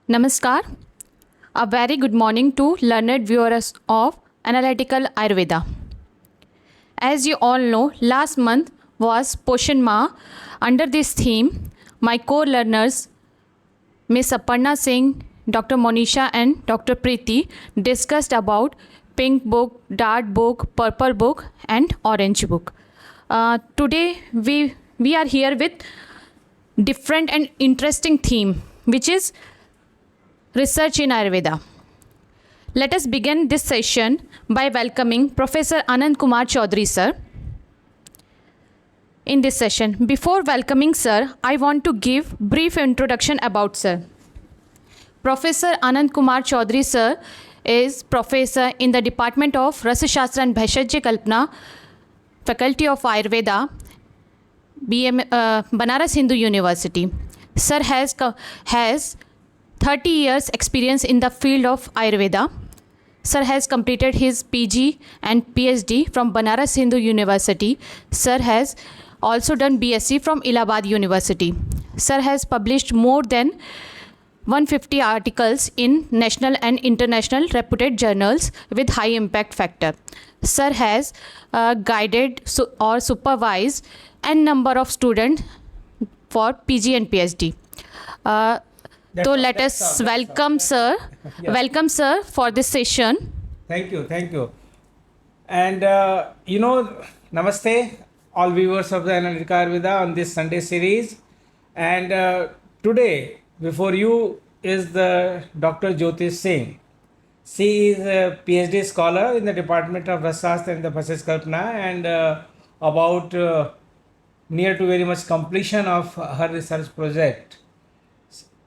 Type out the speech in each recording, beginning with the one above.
Namaskar. A very good morning to learned viewers of Analytical Ayurveda. As you all know, last month was Poshan Ma. Under this theme, my co-learners Ms. Aparna Singh, Dr. Monisha and Dr. Preeti discussed about pink book, dark book, purple book and orange book. Today we are here with different and interesting theme which is research in Ayurveda. Let us begin this session by welcoming Professor Anand Kumar Chaudhary sir. In this session, before welcoming sir, I want to give brief introduction about sir. Professor Anand Kumar Chaudhary sir is professor in the Department of Rasa Shastra and Bhaishajya Kalpana, Faculty of Ayurveda, Banaras Hindu University. Sir has 30 years experience in the field of Ayurveda. Sir has completed his PG and PhD from Banaras Hindu University. Sir has also done BSc from Allahabad University. Sir has published more than 150 articles in national and international reputed journals with high impact factor. Sir has guided or supervised n number of students for PG and PhD. So let us welcome sir. Yes. Welcome sir for this session. Thank you. And namaste, all viewers of the Analytical Ayurveda on this Sunday series. And today, before you is the Dr. Jyoti Singh. She is a PhD scholar in the Department of Rasashastra and the Bhaishajya Kalpana, and about near to very much completion of her research project.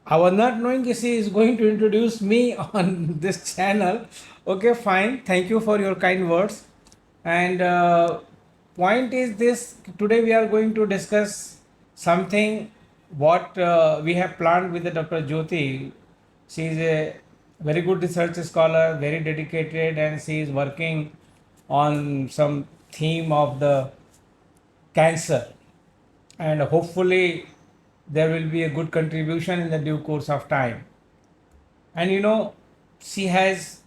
I was not knowing she is going to introduce me on this channel. Okay, fine. Thank you for your kind words. And point is this: today we are going to discuss something what we have planned with the Dr. Jyoti. She is a very good research scholar, very dedicated, and she is working on some theme of the cancer. And hopefully there will be a good contribution in the due course of time. And she has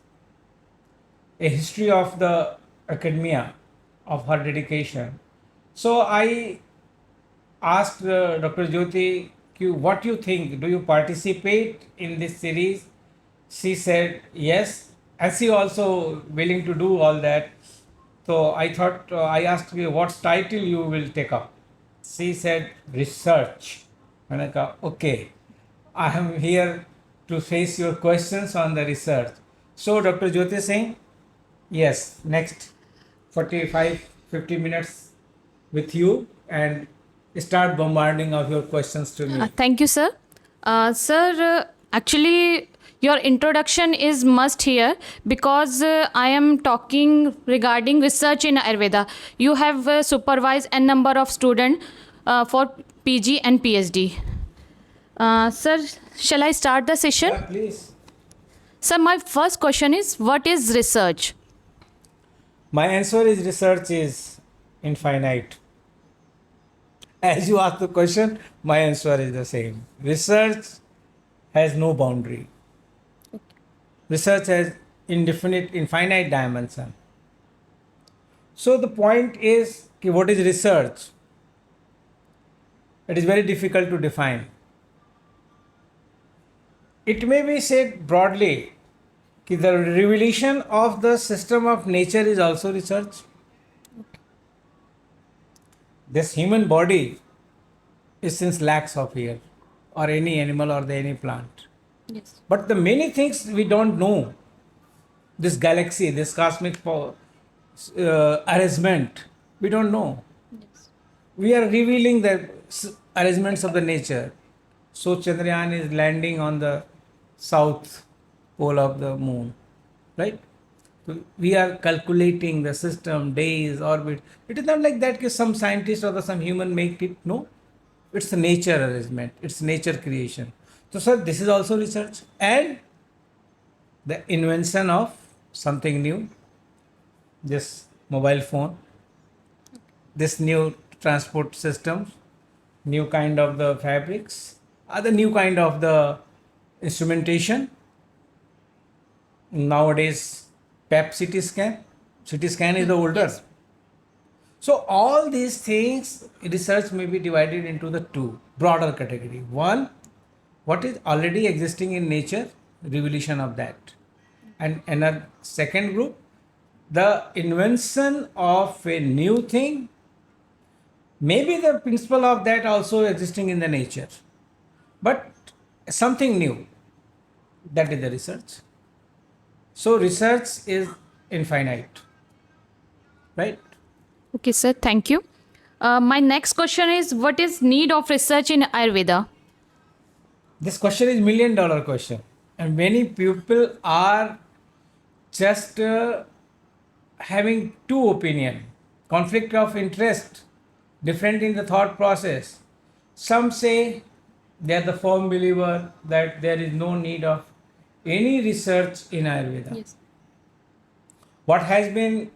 a history of the academia, of her dedication. So I asked Dr. Jyoti, what you think? Do you participate in this series? She said yes, and she also willing to do all that. So I thought, I asked her what title you will take up. She said research. And I thought, okay, I am here to face your questions on the research. So Dr. Jyoti Singh, yes, next 45-50 minutes with you, and start bombarding of your questions to me. Thank you, sir. Sir, actually, your introduction is must here because I am talking regarding research in Ayurveda. You have supervised a number of students for PG and PhD. Sir, shall I start the session? Yeah, please. Sir, my first question is, what is research? My answer is research is infinite. As you ask the question, my answer is the same. Research has no boundary. Research has infinite dimension. So the point is, what is research? It is very difficult to define. It may be said broadly that the revelation of the system of nature is also research. This human body is since lakhs of years, or any animal or any plant. Yes. But the many things we don't know, this galaxy, this cosmic arrangement, we don't know. Yes. We are revealing the arrangements of the nature. So Chandrayaan is landing on the south pole of the moon, right? So we are calculating the system, days, orbit. It is not like that some scientist or some human make it. No, it's a nature arrangement. It's nature creation. So sir, this is also research, and the invention of something new, this mobile phone, this new transport systems, new kind of the fabrics, other new kind of the instrumentation, nowadays PEP CT scan. CT scan is the older. Yes. So all these things, research may be divided into the two broader category. One, what is already existing in nature, revelation of that. And another second group, the invention of a new thing, maybe the principle of that also existing in the nature, but something new, that is the research. So research is infinite, right? Okay, sir. Thank you. My next question is, what is need of research in Ayurveda? This question is $1 million question, and many people are just having two opinion, conflict of interest, different in the thought process. Some say they are the firm believer that there is no need of any research in Ayurveda. Yes. What has been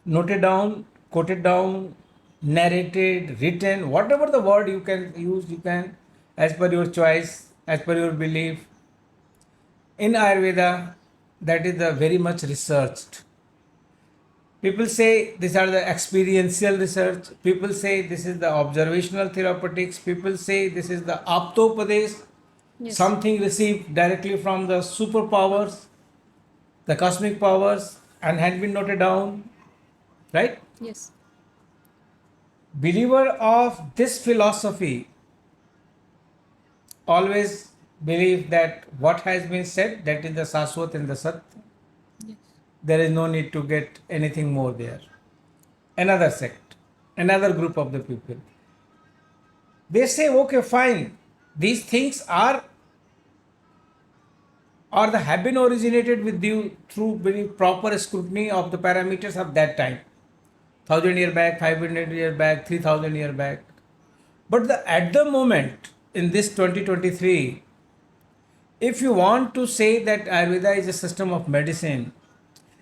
noted down, quoted down, narrated, written, whatever the word you can use, you can, as per your choice, as per your belief. In Ayurveda, that is the very much researched. People say these are the experiential research. People say this is the observational therapeutics. People say this is the aptopadesh, Yes. something received directly from the superpowers, the cosmic powers, and had been noted down, right? Yes. Believer of this philosophy always believe that what has been said, that is the Saswat and the Sat. Yes. There is no need to get anything more there. Another sect, another group of the people, they say, okay, fine, these things are or the have been originated with you through very proper scrutiny of the parameters of that time, 1000 year back, 500 year back, 3000 year back. But at the moment in this 2023, if you want to say that Ayurveda is a system of medicine,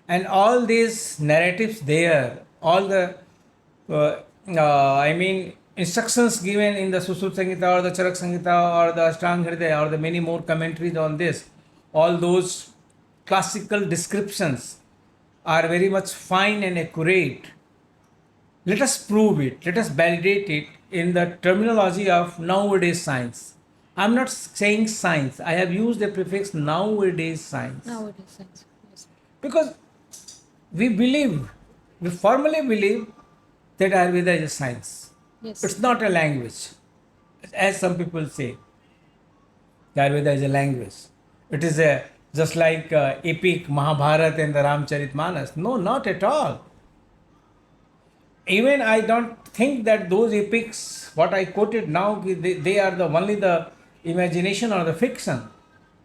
and all these narratives there, all the instructions given in the Susut Samhita or the Charak Samhita or the Ashtanga Hridaya or the many more commentaries on this, all those classical descriptions are very much fine and accurate. Let us prove it, let us validate it in the terminology of nowadays science. I'm not saying science, I have used the prefix nowadays science. Nowadays, science. Yes. Because we firmly believe that Ayurveda is a science. Yes. It's not a language, as some people say. Ayurveda is a language. It is just like epic Mahabharata and the Ramcharitmanas. No, not at all. Even I don't think that those epics, what I quoted now, they are the only the imagination or the fiction.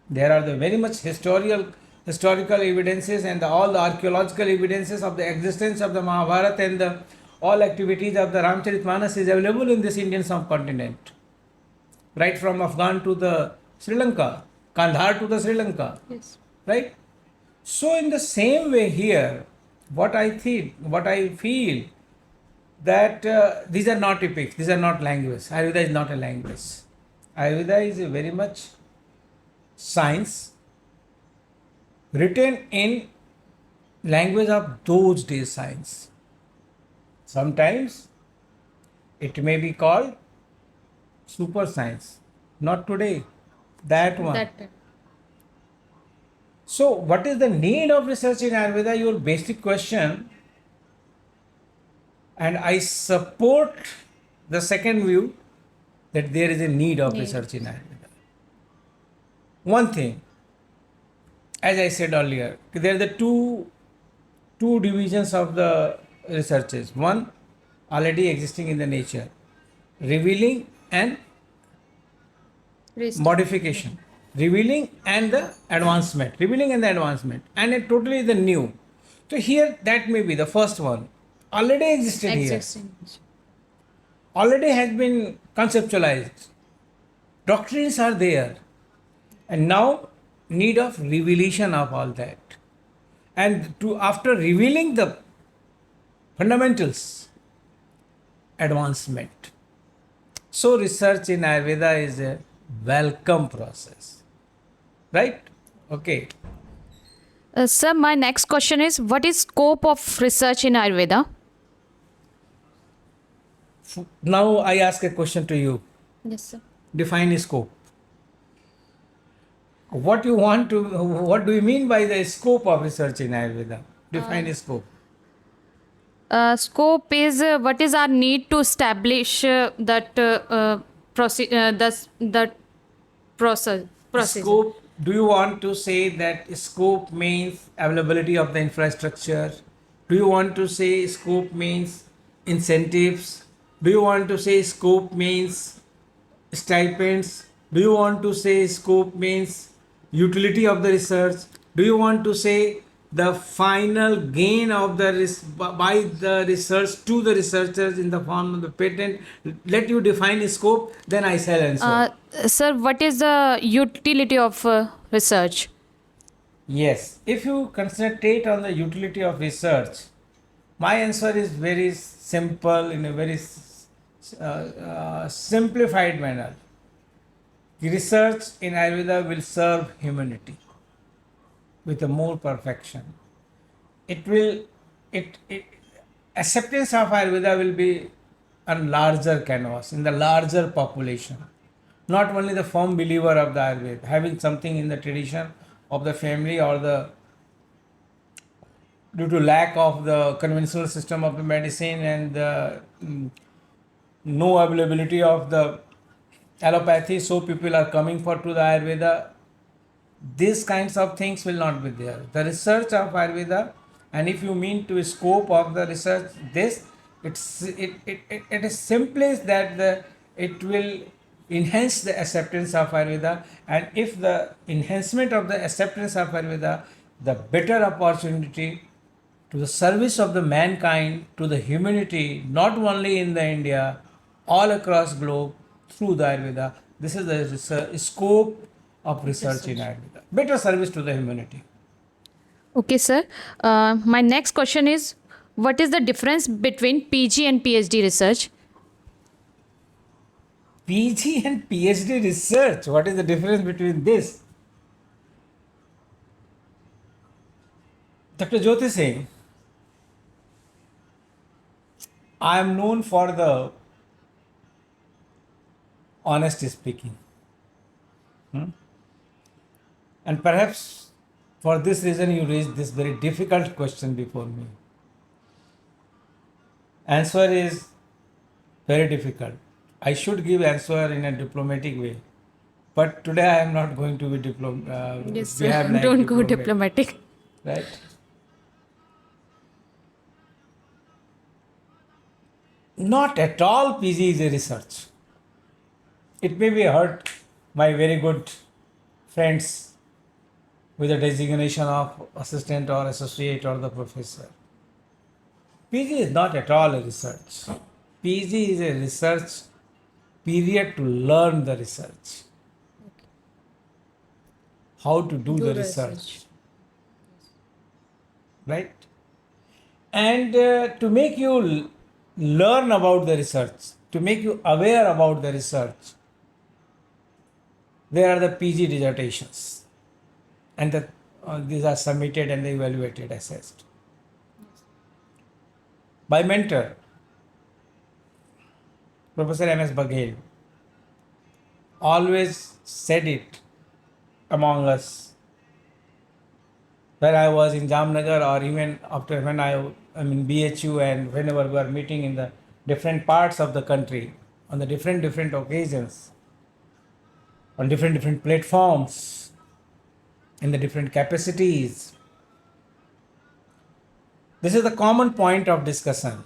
There are the very much historical evidences and all the archaeological evidences of the existence of the Mahabharata and the all activities of the Ramcharitmanas is available in this Indian subcontinent. Right from Afghan to the Sri Lanka, Kandahar to the Sri Lanka. Yes. Right? So in the same way here, what I feel that these are not epics, these are not language. Ayurveda is not a language. Ayurveda is a very much science written in language of those days science. Sometimes it may be called super science, not today, that one. That time. So, what is the need of research in Ayurveda? Your basic question, and I support the second view that there is a need of research in Ayurveda. One thing, as I said earlier, there are the two divisions of the researches. One, already existing in the nature, revealing and Restore. modification, revealing and the advancement, and it totally the new. So here that may be the first one, already existed here, Existing. already has been conceptualized, doctrines are there, and now need of revelation of all that, and to after revealing the fundamentals, advancement. So research in Ayurveda is a welcome process. right? Okay. Sir, my next question is what is scope of research in Ayurveda? Now I ask a question to you. Yes, sir. Define scope. What do you mean by the scope of research in Ayurveda? Define scope. Scope is what is our need to establish that process. Scope, do you want to say that scope means availability of the infrastructure? Do you want to say scope means incentives? Do you want to say scope means stipends? Do you want to say scope means utility of the research? Do you want to say the final gain of the by the research to the researchers in the form of the patent? Let you define scope, then I shall answer. Sir, what is the utility of research? Yes, if you concentrate on the utility of research, my answer is very simple in a very simplified manner. Research in Ayurveda will serve humanity with a more perfection. It will, it acceptance of Ayurveda will be on larger canvas in the larger population. Not only the firm believer of the Ayurveda, having something in the tradition of the family or the due to lack of the conventional system of the medicine and the no availability of the allopathy, so people are coming for to the Ayurveda. These kinds of things will not be there. The research of Ayurveda, and if you mean to scope of the research, this it is simply that it will enhance the acceptance of Ayurveda, and if the enhancement of the acceptance of Ayurveda, the better opportunity to the service of the mankind, to the humanity, not only in the India, all across globe through the Ayurveda. This is the scope of research in Ayurveda. Better service to the humanity. Okay, sir. My next question is what is the difference between PG and PhD research? PG and PhD research. What is the difference between this? Dr. Jyoti Singh, I am known for the honest speaking. And perhaps for this reason you raised this very difficult question before me. Answer is very difficult. I should give answer in a diplomatic way. But today I am not going to be Yes, sir. Don't go diplomatic. Right? Not at all PG is a research. It may be hurt my very good friends with the designation of assistant or associate or the professor. PG is not at all a research. PG is a research period to learn the research. How to do the research. Right? And to make you learn about the research, to make you aware about the research, there are the PG dissertations, and these are submitted and evaluated, assessed by mentor Professor M.S. Baghel. Always said it among us when I was in Jamnagar, or even after when I'm in BHU, and whenever we are meeting in the different parts of the country on the different occasions, on different platforms, in the different capacities. This is the common point of discussion.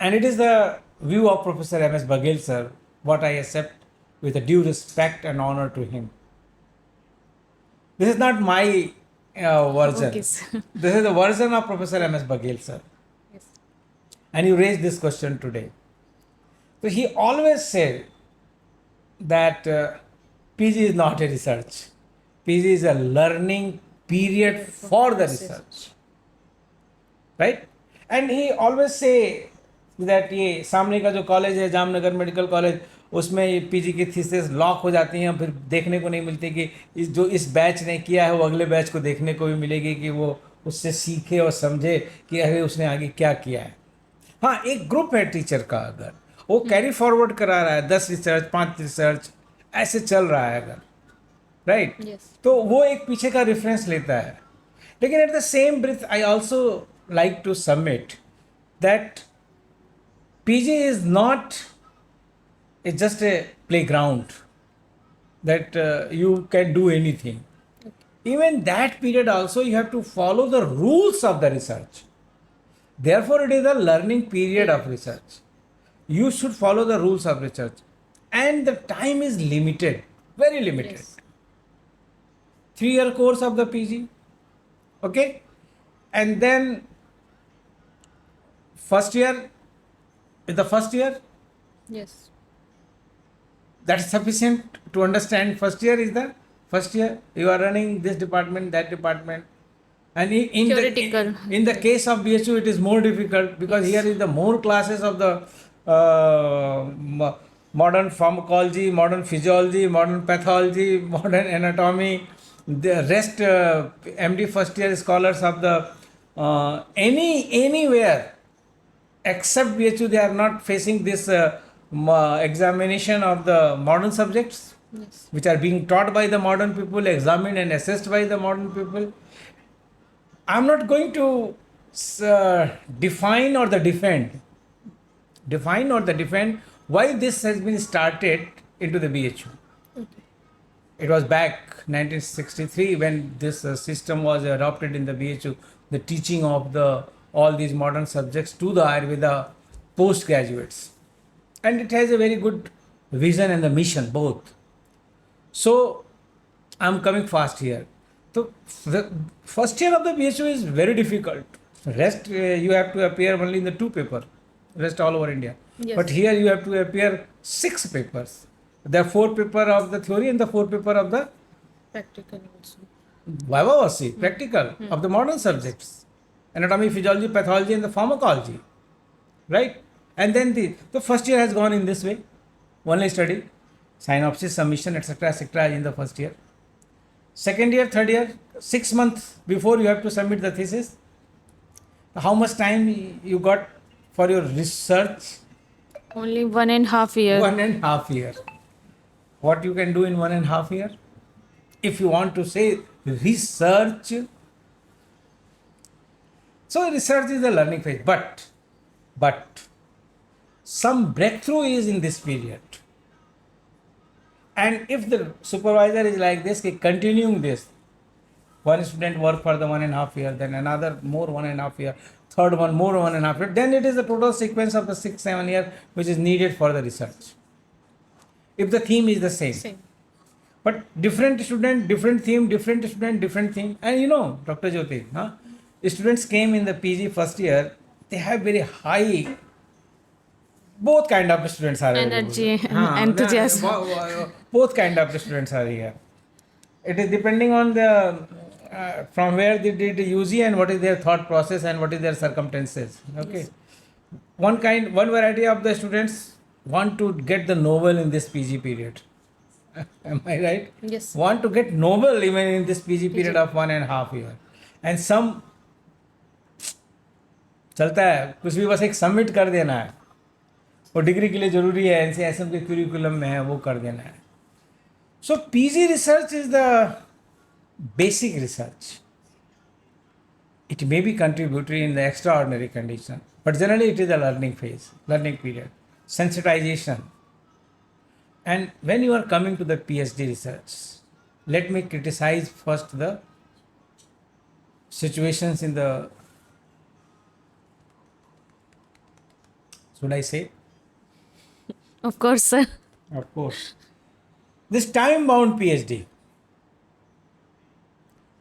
And it is the view of Professor M.S. Baghel, sir, what I accept with a due respect and honor to him. This is not my version. Okay, sir. This is the version of Professor M.S. Baghel, sir. Yes. And you raised this question today. So he always said that PG is not a research. PG is a learning period for the research. Right? And he always say that ये सामने का जो college है Jamnagar medical college उसमें PG की thesis lock हो जाती हैं, फिर देखने को नहीं मिलती कि जो इस बैच ने किया है वो अगले बैच को देखने को भी मिलेगी कि वो उससे सीखे और समझे कि अरे उसने आगे क्या किया है। हाँ, एक ग्रुप है टीचर का, अगर वो कैरी फॉरवर्ड करा रहा है 10 रिसर्च 5 रिसर्च ऐसे चल रहा है अगर, राइट, Yes. तो वो एक पीछे का रेफरेंस लेता है। लेकिन at the same breath I also like to submit that PG is not, it's just a playground that you can do anything. Even that period also you have to follow the rules of the research. Therefore, it is a learning period of research. You should follow the rules of research. And the time is limited, very limited. Yes. 3-year course of the PG. Okay? And then first year is the first year. Yes. That is sufficient to understand. First year is the first year. You are running this department, that department, and Theoretical. in the case of BHU it is more difficult because Yes. here is the more classes of the modern pharmacology, modern physiology, modern pathology, modern anatomy. The rest MD first year scholars of the anywhere except BHU, they are not facing this examination of the modern subjects, Yes. which are being taught by the modern people, examined and assessed by the modern people. I'm not going to define or the defend why this has been started into the BHU. Okay. It was back 1963 when this system was adopted in the BHU, the teaching of the all these modern subjects to the Ayurveda postgraduates. And it has a very good vision and the mission both. So I'm coming fast here. So the first year of the BHU is very difficult. Rest you have to appear only in the 2 paper, rest all over India. Yes. But here you have to appear 6 papers. There are 4 paper of the theory and the 4 paper of the Practical also. Vivavasi, practical of the modern subjects, anatomy, physiology, pathology, and the pharmacology, right? And then the first year has gone in this way, only study, synopsis, submission, etc. in the first year. Second year, third year, 6 months before you have to submit the thesis. How much time you got for your research? Only 1.5 years. 1.5 year. What you can do in 1.5 year? If you want to say research, so research is the learning phase, but some breakthrough is in this period. And if the supervisor is like this, continuing this, one student work for the 1.5 year, then another more 1.5 year, third one more 1.5 year, then it is the total sequence of the 6-7 year which is needed for the research. If the theme is the same. Same. But different student, different theme, different student, different theme. And you know, Dr. Jyoti, students came in the PG first year, they have very high, both kind of students are Energy available. and enthusiasm. Both kind of students are here. It is depending on the from where they did UG and what is their thought process and what is their circumstances. Okay. Yes. One variety of the students want to get the novel in this PG period. Am I right? Yes. Want to get novel even in this PG period of 1.5 year. And some चलता है कुछ भी बस एक submit कर देना है, वो डिग्री के लिए जरूरी है, NCSM के क्यूरिकुलम में है, वो कर देना है. So PG research is the basic research. It may be contributory in the extraordinary condition, but generally it is a learning phase, learning period, sensitization. And when you are coming to the PhD research, let me criticize first the situations in the, should I say? Of course, sir. Of course. This time-bound PhD,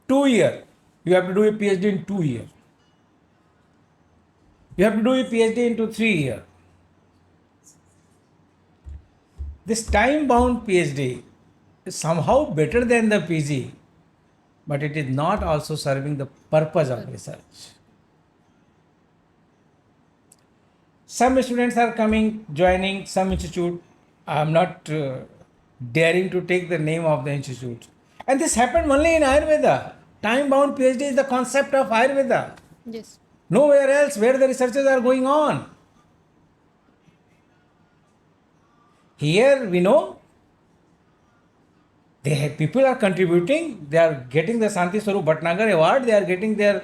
2 year, you have to do a PhD in 2 years. You have to do a PhD into 3 years. This time-bound PhD is somehow better than the PG, but it is not also serving the purpose of research. Some students are coming, joining some institute, I am not daring to take the name of the institute. And this happened only in Ayurveda. Time bound PhD is the concept of Ayurveda. Yes. Nowhere else where the researches are going on. Here we know people are contributing, they are getting the Santi Swarup Bhatnagar award, they are getting their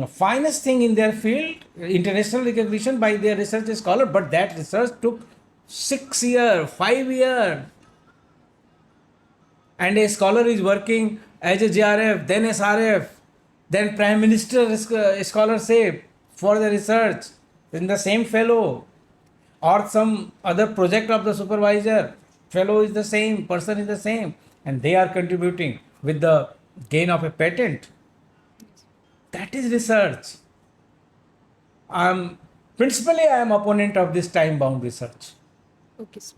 finest thing in their field, international recognition by their research scholar, but that research took 6 years, 5 years. And a scholar is working as a JRF, then SRF, then Prime Minister scholarship for the research in the same fellow, or some other project of the supervisor. Fellow is the same, person is the same, and they are contributing with the gain of a patent. That is research. Principally I am opponent of this time bound research. Okay, sir.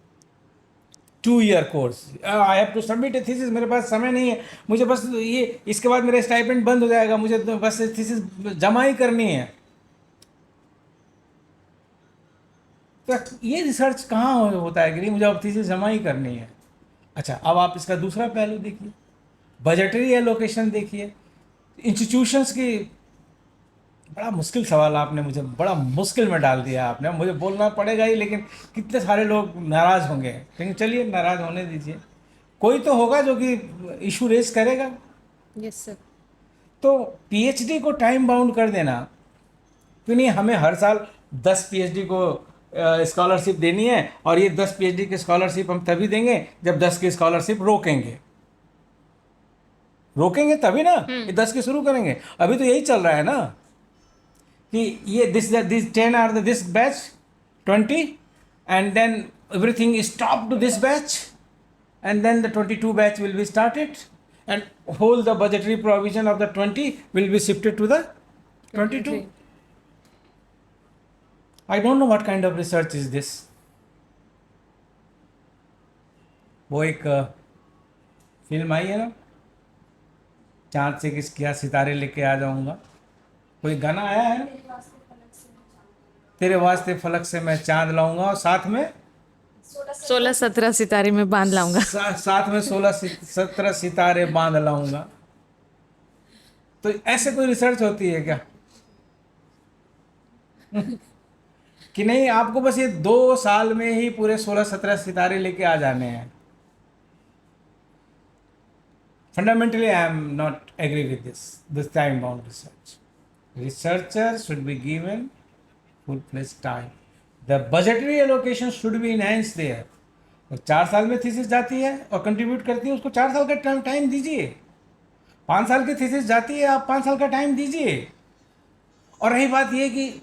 2 year course I have to submit a thesis. मेरे पास समय नहीं है, मुझे बस ये इसके बाद मेरा स्टाइपेंड बंद हो जाएगा, मुझे तो बस थीसिस जमा ही करनी है. तो ये रिसर्च कहाँ होता है कि नहीं, मुझे अब थीसिस जमा ही करनी है. अच्छा, अब आप इसका दूसरा पहलू देखिए, बजटरी एलोकेशन देखिए. इंस्टीट्यूशंस की बड़ा मुश्किल सवाल आपने मुझे बड़ा मुश्किल में डाल दिया आपने. मुझे बोलना पड़ेगा ही, लेकिन कितने सारे लोग नाराज़ होंगे. लेकिन चलिए, नाराज़ होने दीजिए. कोई तो होगा जो कि इशू रेज करेगा. Yes sir. तो पीएचडी को टाइम बाउंड कर देना, क्यों नहीं हमें हर साल 10 पीएचडी को स्कॉलरशिप देनी है, और ये 10 पीएचडी की स्कॉलरशिप हम तभी देंगे जब 10 की स्कॉलरशिप रोकेंगे तभी ना ये 10 की शुरू करेंगे. अभी तो यही चल रहा है ना कि ये this 10 or this batch 20, and then everything is stop to this batch, and then the 22 batch will be started, and whole the budgetary provision of the 20 will be shifted to the 22. I don't know what kind of research is this. वो एक film आई है ना, चांद से किया सितारे लेके आ जाऊंगा. कोई गाना आया है, तेरे वास्ते फलक से मैं चांद लाऊंगा, और साथ में 16-17 सितारे में बांध लाऊंगा. साथ में 16-17 सितारे बांध लाऊंगा. तो ऐसे कोई रिसर्च होती है क्या? कि नहीं, आपको बस ये 2 साल में ही पूरे 16-17 सितारे लेके आ जाने हैं. Fundamentally I am not agree with this time bound research. Researcher should be given full-fledged time. The budgetary allocation should be enhanced there. तो 4 साल में थीसिस जाती है और कंट्रीब्यूट करती है, उसको 4 साल का टाइम दीजिए. 5 साल की थीसिस जाती है, आप 5 साल का टाइम दीजिए. और रही बात ये कि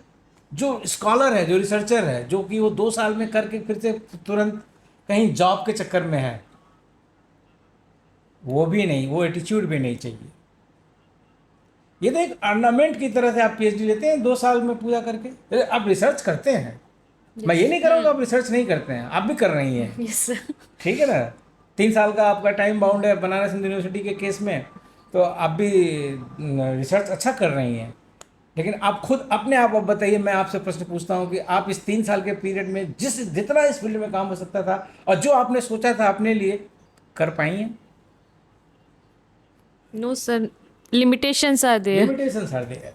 जो स्कॉलर है, जो रिसर्चर है, जो कि वो 2 साल में करके फिर से तुरंत कहीं जॉब के चक्कर में है, वो भी नहीं, वो एटीट्यूड भी नहीं चाहिए. ये तो एक अर्नामेंट की तरह से आप पीएचडी लेते हैं 2 साल में पूजा करके. आप रिसर्च करते हैं, मैं ये नहीं कर रहा हूँ आप रिसर्च नहीं करते हैं, आप भी कर रही हैं. यस. ठीक है ना. 3 साल का आपका टाइम बाउंड है बनारस हिंदू यूनिवर्सिटी के केस में, तो आप भी रिसर्च अच्छा कर रही हैं. लेकिन आप खुद अपने आप बताइए, मैं आपसे प्रश्न पूछता हूँ कि आप इस 3 साल के पीरियड में जितना इस फील्ड में काम हो सकता था और जो आपने सोचा था अपने लिए, कर पाई हैं? No sir, limitations are there. Limitations are there.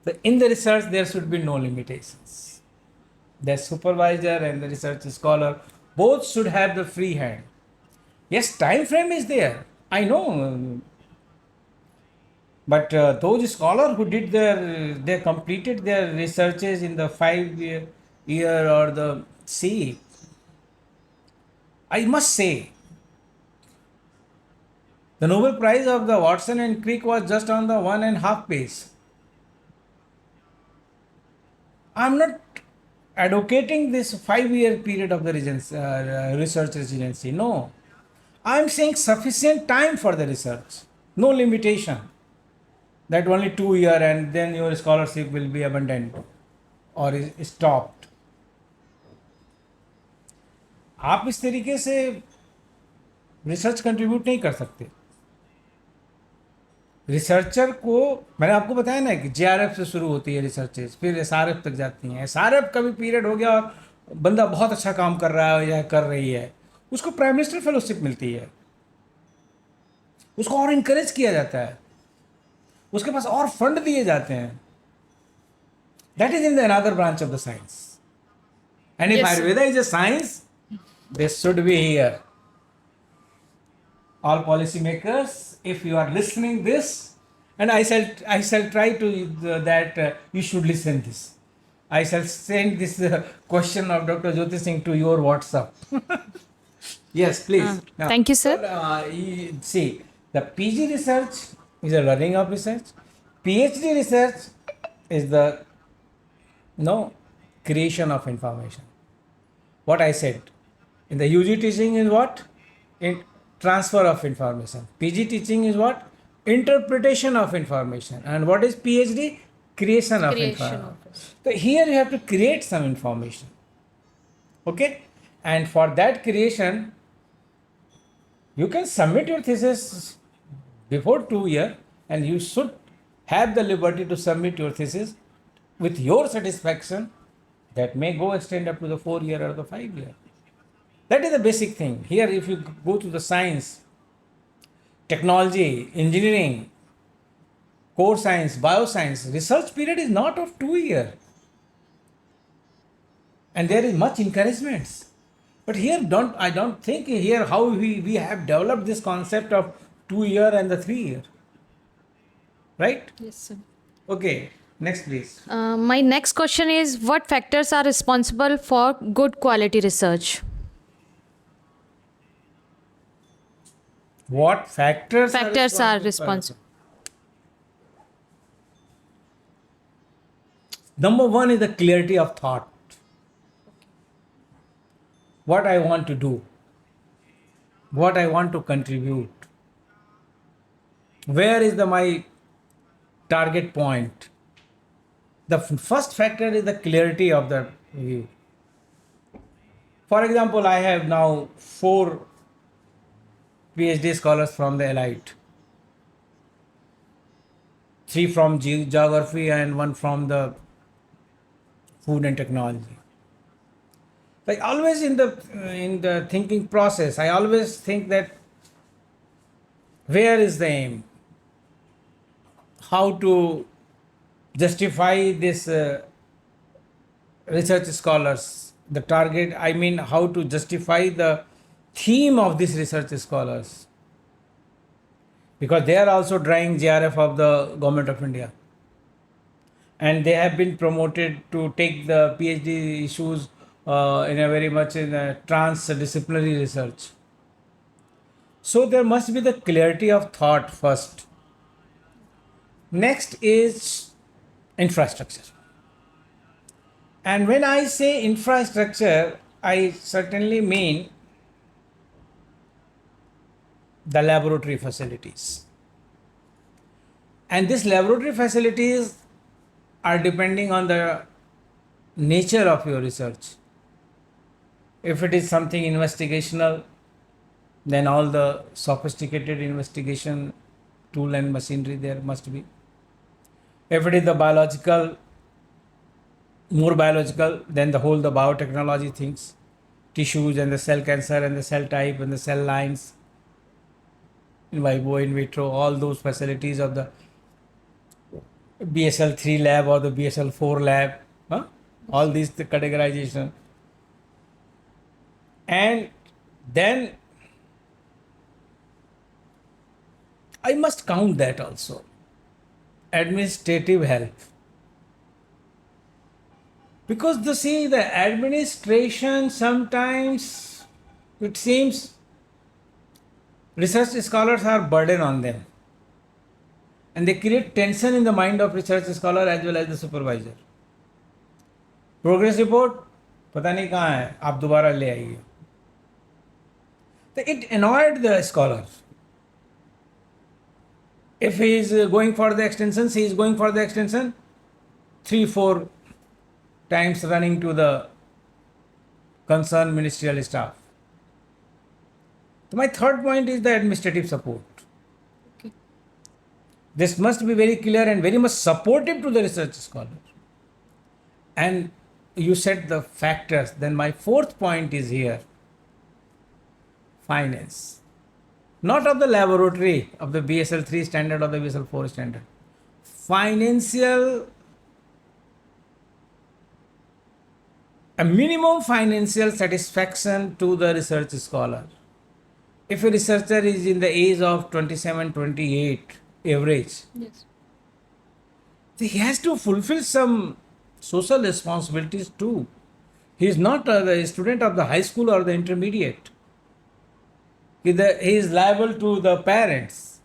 So in the research there should be no limitations. The supervisor and the research scholar both should have the free hand. Yes, time frame is there, I know, but those scholars who did they completed their researches in the 5 year or the C, I must say, the Nobel Prize of the Watson and Crick was just on the 1.5 page. I am not advocating this 5-year period of the research residency. No, I am saying sufficient time for the research. No limitation that only 2 years and then your scholarship will be abandoned or is stopped. आप इस तरीके से research contribute नहीं कर सकते. Researcher को मैंने आपको बताया ना कि जेआरएफ से शुरू होती है रिसर्चेज, फिर एसआरएफ तक जाती हैं. एसआरएफ का भी पीरियड हो गया बंदा बहुत अच्छा काम कर रहा है या कर रही है, उसको प्राइम मिनिस्टर फेलोशिप मिलती है, उसको और इनकरेज किया जाता है, उसके पास और फंड दिए जाते हैं. That is in the another branch of the science. And if Yes, sir. Ayurveda is a science, this should be here. All policymakers, if you are listening this, and I shall try to that you should listen this. I shall send this question of Dr. Jyoti Singh to your WhatsApp. Yes, please. Now, Thank you, sir. see, the PG research is a learning of research. PhD research is the creation of information. What I said in the UG teaching is what? In transfer of information. PG teaching is what? Interpretation of information. And what is PhD? Creation of Creation information. of it. So here you have to create some information. Okay? And for that creation, you can submit your thesis before 2 years, and you should have the liberty to submit your thesis with your satisfaction. That may go extend up to the 4 year or the 5 year. That is the basic thing. Here, if you go to the science, technology, engineering, core science, bioscience, research period is not of 2 year, and there is much encouragement. But here, I don't think here how we have developed this concept of 2 year and the 3 year, right? Yes, sir. Okay, next please. My next question is, what factors are responsible for good quality research? What factors Factors are responsible? responsible. Number one is the clarity of thought. What I want to do, what I want to contribute, where is my target point. The first factor is the clarity of the view. For example, I have now 4 PhD scholars from the elite, 3 from geography and 1 from the food and technology. Like always in the thinking process, I always think that where is the aim, how to justify this research scholars, the target, I mean how to justify the theme of these research scholars, because they are also drawing GRF of the government of India, and they have been promoted to take the PhD issues in a very much in a transdisciplinary research. So there must be the clarity of thought first. Next is infrastructure. And when I say infrastructure, I certainly mean the laboratory facilities. And these laboratory facilities are depending on the nature of your research. If it is something investigational, then all the sophisticated investigation tool and machinery there must be. If it is the biological, more biological, then the biotechnology things, tissues and the cell cancer and the cell type and the cell lines, in vivo, in vitro, all those facilities of the BSL 3 lab or the BSL 4 lab, all these the categorization. And then I must count that also, administrative help. Because the administration sometimes it seems research scholars are burden on them, and they create tension in the mind of research scholar as well as the supervisor. Progress report, पता नहीं कहाँ है, आप दोबारा ले आइए. So it annoyed the scholar. If he is going for the extensions, he is going for the extension 3-4 times running to the concerned ministerial staff. So my third point is the administrative support. Okay. This must be very clear and very much supportive to the research scholar. And you said the factors, then my fourth point is here: finance. Not of the laboratory of the BSL 3 standard or the BSL 4 standard. Financial, a minimum financial satisfaction to the research scholar. If a researcher is in the age of 27, 28 average, Yes. he has to fulfill some social responsibilities too. He is not the student of the high school or the intermediate. He is liable to the parents.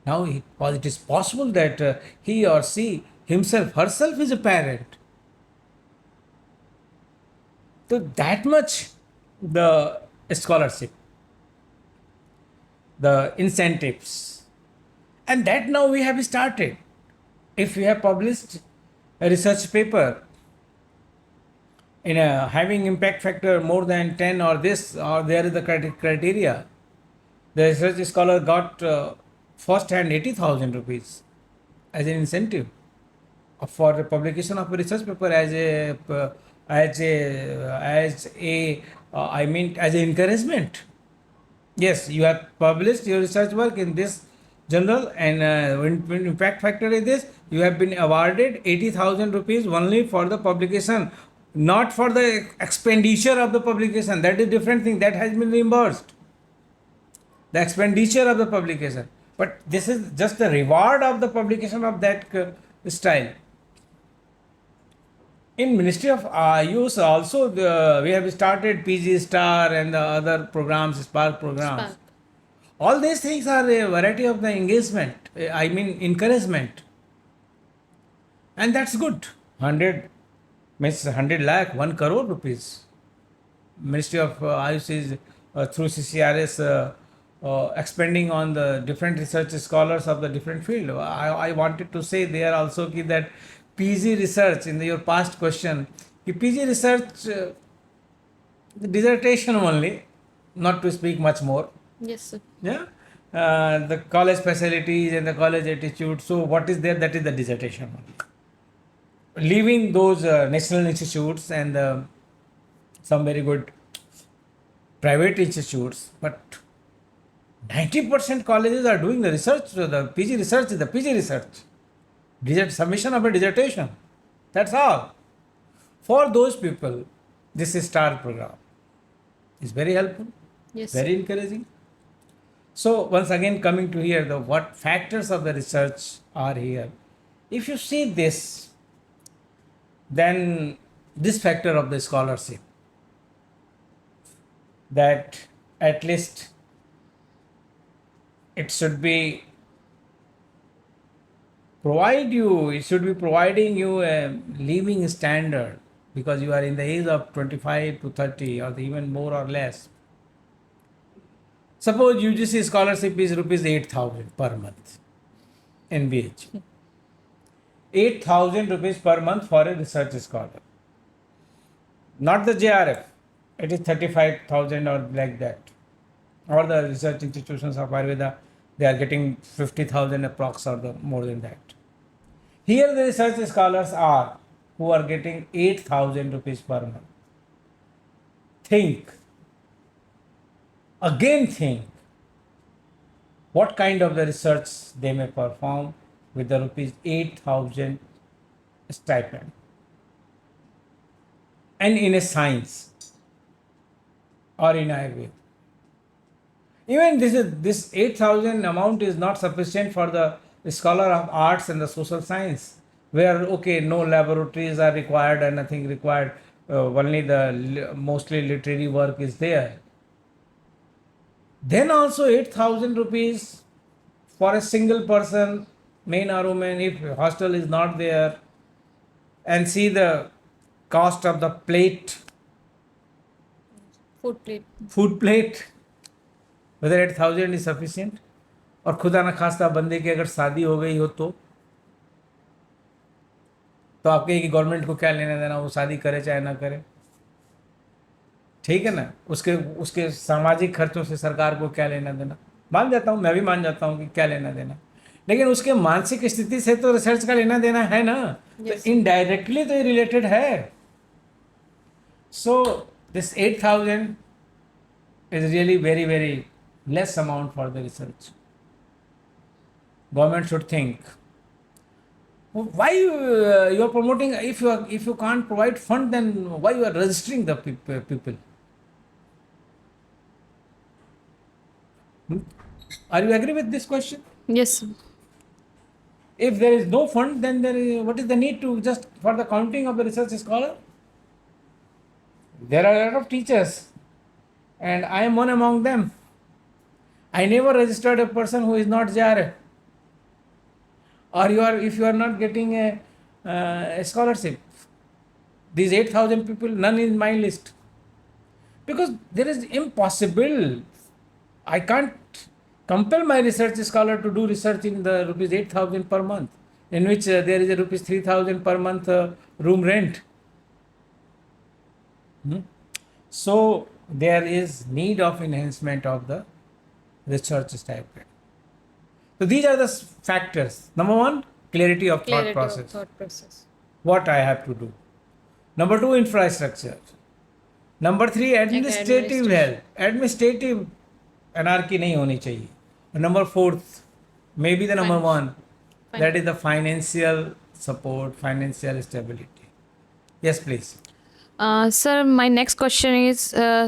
Now, it is possible that he or she herself is a parent. So that much the scholarship, the incentives, and that now we have started. If we have published a research paper in a having impact factor more than 10 or this or there is the criteria, the research scholar got first hand 80,000 rupees as an incentive for the publication of a research paper as a I mean as an encouragement. Yes, you have published your research work in this journal, and when impact factor is this, you have been awarded 80,000 rupees only for the publication, not for the expenditure of the publication. That is different thing, that has been reimbursed, the expenditure of the publication, but this is just the reward of the publication of that style. In Ministry of Ayush also we have started PG Star and the other programs, Spark programs. Spark. All these things are a variety of the engagement, I mean encouragement, and that's good. 100 means 100 lakh, 1 crore rupees. Ministry of Ayush is through CCRS expanding on the different research scholars of the different field. I wanted to say there also that PG research, in your past question, PG research dissertation only, not to speak much more. Yes, sir. Yeah, the college facilities and the college attitude. So what is there? That is the dissertation only. Leaving those national institutes and some very good private institutes, but 90% colleges are doing the research. So the PG research is the PG research. Submission of a dissertation. That's all. For those people, this is STAR program. It's very helpful, Yes. very encouraging. So once again coming to here, the what factors of the research are here. If you see this, then this factor of the scholarship, that at least it should be it should be providing you a living standard, because you are in the age of 25 to 30 or even more or less. Suppose UGC scholarship is rupees 8,000 per month in BH. 8,000 rupees per month for a research scholar. Not the JRF. It is 35,000 or like that. Or the research institutions of Ayurveda, they are getting 50,000 approx or more than that. Here the research scholars are who are getting 8,000 rupees per month. Think what kind of the research they may perform with the rupees 8,000 stipend, and in a science or in Ayurveda. Even this 8,000 amount is not sufficient for the scholar of arts and the social science, where no laboratories are required and nothing required, only the mostly literary work is there. Then also 8,000 rupees for a single person, man or woman, if hostel is not there, and see the cost of the plate, food plate, whether 8,000 is sufficient. और खुदा न खास्ता बंदे की अगर शादी हो गई हो तो आपके कि गवर्नमेंट को क्या लेना देना, वो शादी करे चाहे ना करे, ठीक है ना, उसके सामाजिक खर्चों से सरकार को क्या लेना देना। मान जाता हूँ, मैं भी मान जाता हूँ कि क्या लेना देना, लेकिन उसके मानसिक स्थिति से तो रिसर्च का लेना देना है ना। तो इनडायरेक्टली तो ये रिलेटेड है। So this 8,000 is really very, very less amount for the research. Government should think, why you are promoting, if you can't provide fund, then why you are registering the people? Are you agree with this question? Yes, sir. If there is no fund, then what is the need to just for the counting of the research scholar? There are a lot of teachers, and I am one among them. I never registered a person who is not JRF, or if you are not getting a scholarship. These 8,000 people, none in my list, because there is impossible. I can't compel my research scholar to do research in the rupees 8,000 per month, in which there is a rupees 3,000 per month room rent. So there is need of enhancement of the research stipend. So these are the factors. Number one, clarity of thought process. thought process. What I have to do. Number two, infrastructure. Number three, administrative help. Administrative anarchy नहीं होनी चाहिए. Number fourth, maybe the number one, that is the financial support, financial stability. Yes, please. Sir my next question is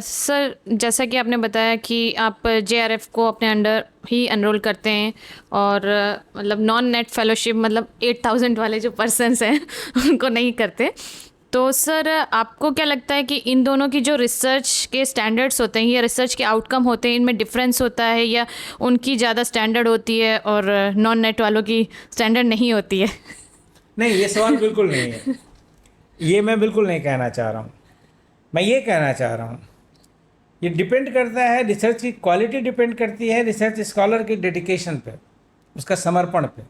sir, जैसा कि आपने बताया कि आप JRF को अपने अंडर ही एनरोल करते हैं और मतलब नॉन नेट फेलोशिप मतलब 8,000 वाले जो पर्सनस हैं उनको नहीं करते. तो सर आपको क्या लगता है कि इन दोनों की जो रिसर्च के स्टैंडर्ड्स होते हैं या रिसर्च के आउटकम होते हैं, इनमें डिफरेंस होता है या उनकी ज़्यादा स्टैंडर्ड होती है और नॉन नेट वालों की स्टैंडर्ड नहीं होती है? नहीं, ये सवाल बिल्कुल नहीं है. ये मैं बिल्कुल नहीं कहना चाह रहा हूँ. मैं ये कहना चाह रहा हूँ, ये डिपेंड करता है, रिसर्च की क्वालिटी डिपेंड करती है रिसर्च स्कॉलर की डेडिकेशन पे, उसका समर्पण पे.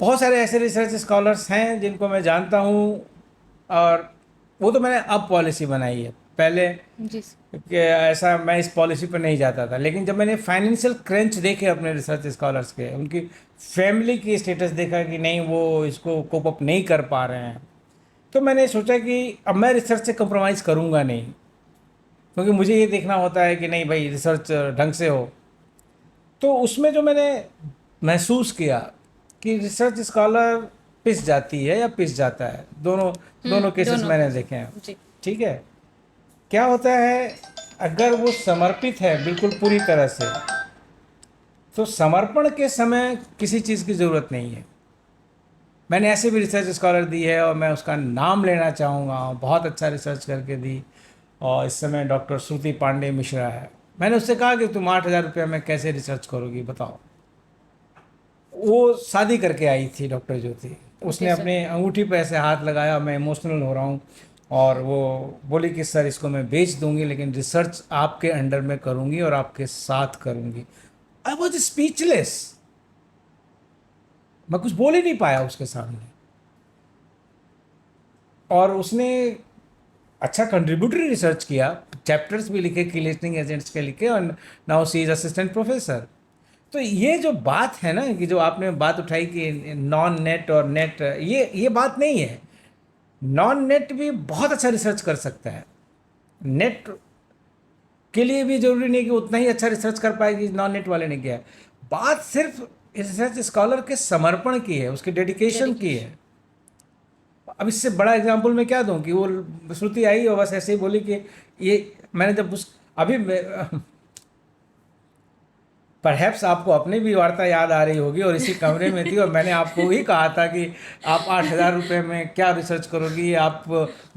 बहुत सारे ऐसे रिसर्च स्कॉलर्स हैं जिनको मैं जानता हूँ, और वो तो मैंने अब पॉलिसी बनाई है. पहले जी कि ऐसा मैं इस पॉलिसी पर नहीं जाता था, लेकिन जब मैंने फाइनेंशियल क्रंच देखे अपने रिसर्च स्कॉलर्स के, उनकी फैमिली की स्टेटस देखा कि नहीं वो इसको कोप अप नहीं कर पा रहे हैं, तो मैंने सोचा कि अब मैं रिसर्च से कंप्रोमाइज़ करूँगा नहीं, क्योंकि मुझे ये देखना होता है कि नहीं भाई रिसर्च ढंग से हो. तो उसमें जो मैंने महसूस किया कि रिसर्च स्कॉलर पिस जाती है या पिस जाता है, दोनों केसेस मैंने देखे हैं. ठीक है, क्या होता है, अगर वो समर्पित है बिल्कुल पूरी तरह से, तो समर्पण के समय किसी चीज़ की ज़रूरत नहीं है. मैंने ऐसे भी रिसर्च स्कॉलर दी है और मैं उसका नाम लेना चाहूँगा, बहुत अच्छा रिसर्च करके दी, और इस समय डॉक्टर श्रुति पांडे मिश्रा है. मैंने उससे कहा कि तुम 8,000 रुपये में कैसे रिसर्च करोगी बताओ. वो शादी करके आई थी डॉक्टर ज्योति, उसने अपने अंगूठी पे ऐसे हाथ लगाया, मैं इमोशनल हो रहा हूँ, और वो बोली कि सर इसको मैं बेच दूंगी, लेकिन रिसर्च आपके अंडर में करूँगी और आपके साथ करूँगी. आई वॉज स्पीचलेस, मैं कुछ बोल ही नहीं पाया उसके सामने. और उसने अच्छा कंट्रीब्यूटरी रिसर्च किया, चैप्टर्स भी लिखे, की लिस्टिंग एजेंट्स के लिखे, और now see is assistant professor. तो ये जो बात है ना, कि जो आपने बात उठाई कि नॉन नेट और नेट, ये बात नहीं है. नॉन नेट भी बहुत अच्छा रिसर्च कर सकता है. नेट के लिए भी जरूरी नहीं कि उतना ही अच्छा रिसर्च कर पाएगी नॉन नेट वाले ने किया है. बात सिर्फ रिसर्च स्कॉलर के समर्पण की है, उसके डेडिकेशन की है. अब इससे बड़ा एग्जांपल मैं क्या दूं कि वो श्रुति आई और बस ऐसे ही बोली कि ये मैंने जब उस अभी परहैप्स आपको अपनी भी वार्ता याद आ रही होगी, और इसी कमरे में थी, और मैंने आपको ही कहा था कि आप 8,000 रुपये में क्या रिसर्च करोगी, आप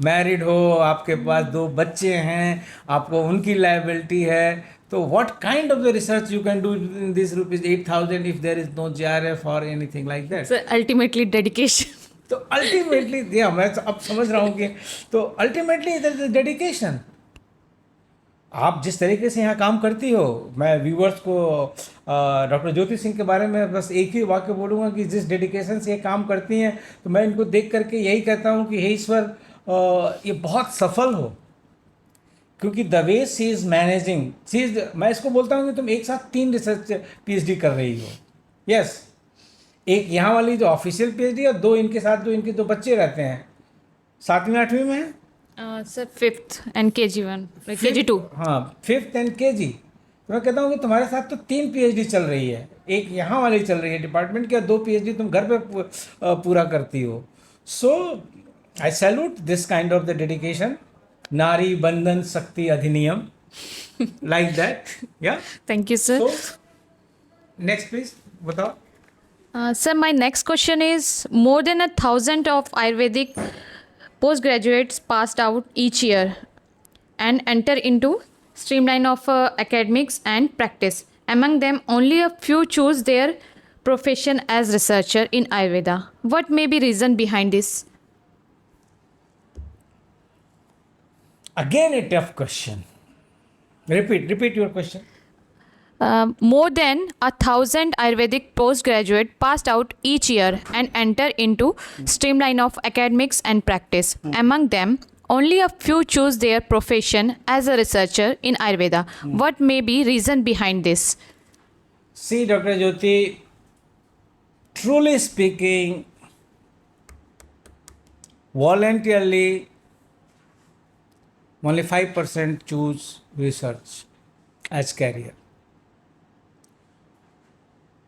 मैरिड हो, आपके पास 2 बच्चे हैं, आपको उनकी लायबिलिटी है, तो what kind of the research you can do in this rupees 8,000 if there is no JRF और anything like that. Ultimately dedication. तो अल्टीमेटली मैं अब समझ रहा हूँ कि तो अल्टीमेटली देयर इज डेडिकेशन. आप जिस तरीके से यहाँ काम करती हो, मैं व्यूवर्स को डॉक्टर ज्योति सिंह के बारे में बस एक ही वाक्य बोलूँगा कि जिस डेडिकेशन से ये काम करती हैं, तो मैं इनको देख करके यही कहता हूँ कि हे ईश्वर ये बहुत सफल हो, क्योंकि the way she is managing, मैं इसको बोलता हूँ कि तुम एक साथ 3 रिसर्च PhD कर रही हो. यस, एक यहाँ वाली जो ऑफिशियल PhD और 2 इनके साथ जो इनके 2 बच्चे रहते हैं, 7वीं 8वीं में, Sir, fifth and KG1, like KG2. हाँ, फिफ्थ एंड केजी। तो मैं कहता हूँ कि तुम्हारे साथ तो 3 PhD चल रही है, एक यहाँ वाली चल रही है डिपार्टमेंट की, और 2 PhD तुम घर पे पूरा करती हो। So I salute this kind of the dedication. नारी बंधन शक्ति अधिनियम, लाइक दैट। या Thank you, sir. So next please बताओ। Sir, my next question is more than 1,000 of Ayurvedic postgraduates passed out each year and enter into streamline of academics and practice. Among them, only a few choose their profession as researcher in Ayurveda. What may be reason behind this? Again a tough question. Repeat your question. More than 1,000 Ayurvedic postgraduate passed out each year and enter into streamline of academics and practice. Among them, only a few choose their profession as a researcher in Ayurveda. What may be reason behind this? See, Dr. Jyoti, truly speaking, voluntarily, only 5% choose research as career.